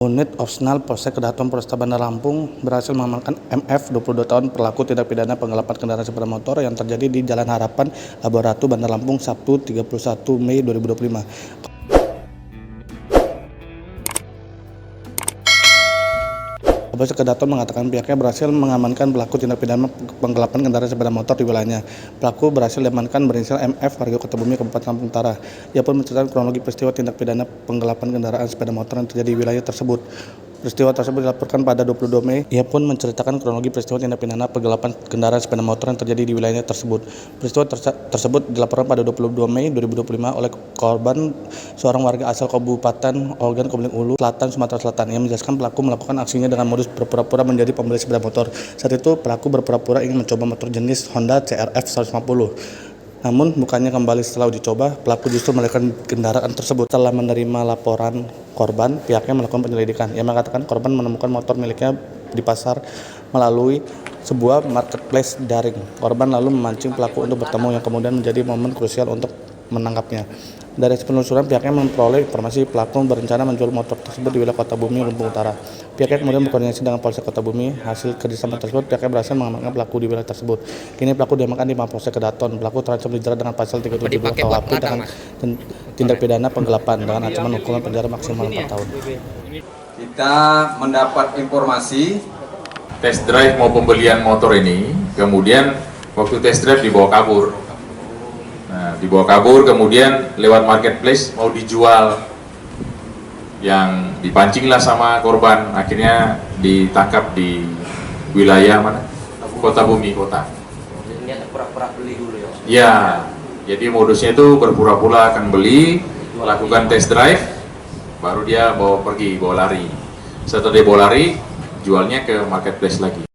Unit Opsional Polsek Kedaton Polresta Bandar Lampung berhasil mengamankan MF 22 tahun pelaku tindak pidana penggelapan kendaraan sepeda motor yang terjadi di Jalan Harapan, Labuan Ratu, Bandar Lampung, Sabtu 31 Mei 2025. Polsek Kedaton mengatakan pihaknya berhasil mengamankan pelaku tindak pidana penggelapan kendaraan sepeda motor di wilayahnya. Pelaku berhasil diamankan berinisial MF, warga Kota Bumi, Kabupaten Lampung Utara. Ia pun menceritakan kronologi peristiwa tindak pidana penggelapan kendaraan sepeda motor yang terjadi di wilayah tersebut. Peristiwa tersebut dilaporkan pada 22 Mei. Ia pun menceritakan kronologi peristiwa tindak pidana penggelapan kendaraan sepeda motor yang terjadi di wilayahnya tersebut. Peristiwa tersebut dilaporkan pada 22 Mei 2025 oleh korban, seorang warga asal Kabupaten Ogan Komering Ulu, Selatan, Sumatera Selatan. Yang menjelaskan pelaku melakukan aksinya dengan modus berpura-pura menjadi pembeli sepeda motor. Saat itu pelaku berpura-pura ingin mencoba motor jenis Honda CR-F 150. Namun bukannya kembali setelah uji coba, pelaku justru melarikan kendaraan tersebut. Setelah menerima laporan korban, pihaknya melakukan penyelidikan. Ia mengatakan korban menemukan motor miliknya di pasar melalui sebuah marketplace daring. Korban lalu memancing pelaku untuk bertemu yang kemudian menjadi momen krusial untuk menangkapnya. Dari penelusuran, pihaknya memperoleh informasi pelaku berencana menjual motor tersebut di wilayah Kota Bumi, Lampung Utara. Pihaknya kemudian berkoordinasi dengan Polsek Kota Bumi. Hasil kerjasama tersebut, pihaknya berhasil mengamankan pelaku di wilayah tersebut. Kini pelaku diamankan di Mapolsek Kedaton. Pelaku terancam dijerat dengan pasal 372 KUHP dengan tindak pidana penggelapan dengan ancaman hukuman penjara maksimal 4 tahun. Kita mendapat informasi test drive mau pembelian motor ini, kemudian waktu test drive dibawa kabur. Nah, dibawa kabur, kemudian lewat marketplace mau dijual, yang dipancinglah sama korban, akhirnya ditangkap di wilayah mana? Kota Bumi, kota. Jadi pura-pura beli dulu ya? Ya, jadi modusnya itu berpura-pura akan beli, lakukan test drive, baru dia bawa pergi, bawa lari. Setelah dia bawa lari, jualnya ke marketplace lagi.